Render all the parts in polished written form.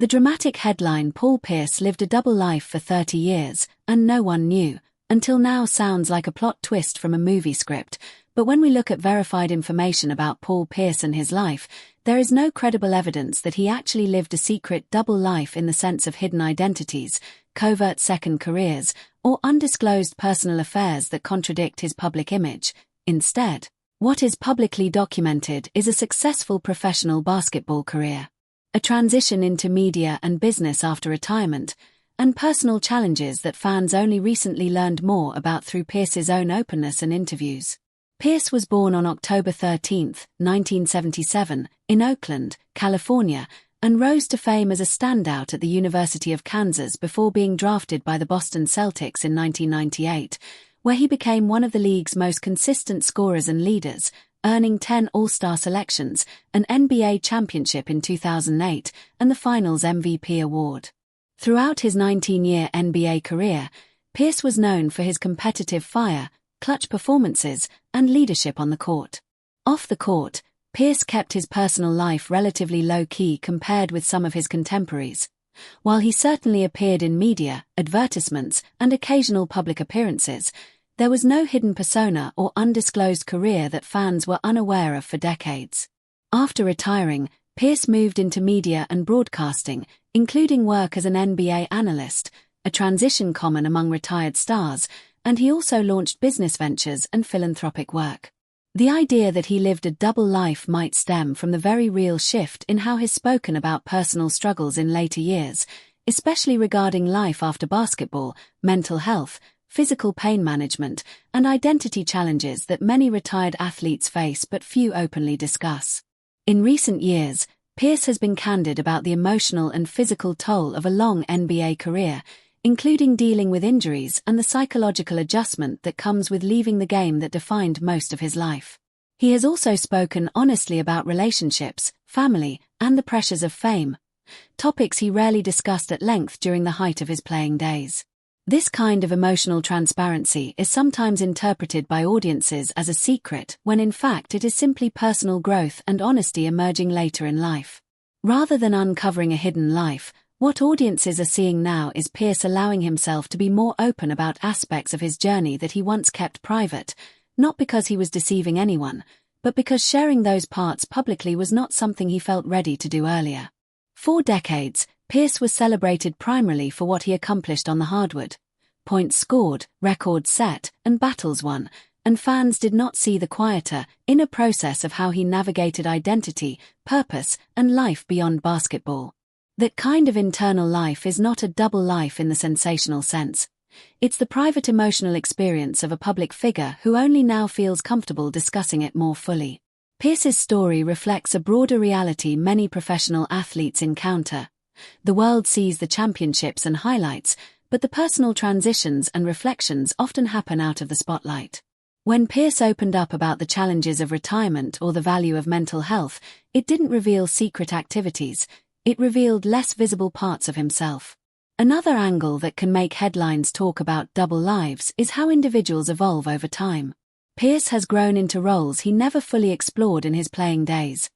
The dramatic headline "Paul Pierce lived a double life for 30 years, and no one knew," until now sounds like a plot twist from a movie script, but when we look at verified information about Paul Pierce and his life, there is no credible evidence that he actually lived a secret double life in the sense of hidden identities, covert second careers, or undisclosed personal affairs that contradict his public image. Instead, what is publicly documented is a successful professional basketball career, a transition into media and business after retirement, and personal challenges that fans only recently learned more about through Pierce's own openness and interviews. Pierce was born on October 13, 1977, in Oakland, California, and rose to fame as a standout at the University of Kansas before being drafted by the Boston Celtics in 1998, where he became one of the league's most consistent scorers and leaders, earning 10 All-Star selections, an NBA championship in 2008, and the Finals MVP award. Throughout his 19-year NBA career, Pierce was known for his competitive fire, clutch performances, and leadership on the court. Off the court, Pierce kept his personal life relatively low-key compared with some of his contemporaries. While he certainly appeared in media, advertisements, and occasional public appearances, there was no hidden persona or undisclosed career that fans were unaware of for decades. After retiring, Pierce moved into media and broadcasting, including work as an NBA analyst, a transition common among retired stars, and he also launched business ventures and philanthropic work. The idea that he lived a double life might stem from the very real shift in how he's spoken about personal struggles in later years, especially regarding life after basketball, mental health, physical pain management, and identity challenges that many retired athletes face but few openly discuss. In recent years, Pierce has been candid about the emotional and physical toll of a long NBA career, including dealing with injuries and the psychological adjustment that comes with leaving the game that defined most of his life. He has also spoken honestly about relationships, family, and the pressures of fame, topics he rarely discussed at length during the height of his playing days. This kind of emotional transparency is sometimes interpreted by audiences as a secret, when in fact it is simply personal growth and honesty emerging later in life. Rather than uncovering a hidden life, what audiences are seeing now is Pierce allowing himself to be more open about aspects of his journey that he once kept private, not because he was deceiving anyone, but because sharing those parts publicly was not something he felt ready to do earlier. For decades, Pierce was celebrated primarily for what he accomplished on the hardwood: points scored, records set, and battles won, and fans did not see the quieter, inner process of how he navigated identity, purpose, and life beyond basketball. That kind of internal life is not a double life in the sensational sense. It's the private emotional experience of a public figure who only now feels comfortable discussing it more fully. Pierce's story reflects a broader reality many professional athletes encounter. The world sees the championships and highlights, but the personal transitions and reflections often happen out of the spotlight. When Pierce opened up about the challenges of retirement or the value of mental health, it didn't reveal secret activities. It revealed less visible parts of himself. Another angle that can make headlines talk about double lives is how individuals evolve over time. Pierce has grown into roles he never fully explored in his playing days: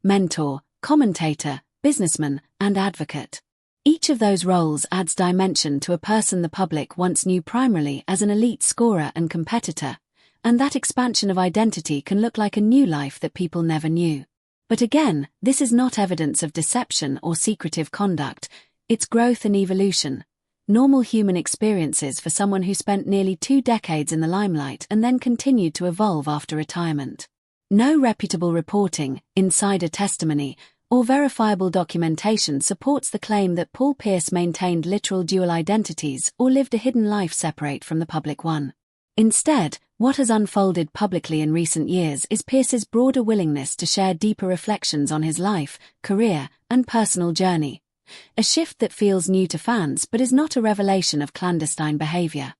mentor, commentator, businessman, and advocate. Each of those roles adds dimension to a person the public once knew primarily as an elite scorer and competitor, and that expansion of identity can look like a new life that people never knew. But again, this is not evidence of deception or secretive conduct, it's growth and evolution, normal human experiences for someone who spent nearly 2 decades in the limelight and then continued to evolve after retirement. No reputable reporting, insider testimony, or verifiable documentation supports the claim that Paul Pierce maintained literal dual identities or lived a hidden life separate from the public one. Instead, what has unfolded publicly in recent years is Pierce's broader willingness to share deeper reflections on his life, career, and personal journey. A shift that feels new to fans but is not a revelation of clandestine behavior.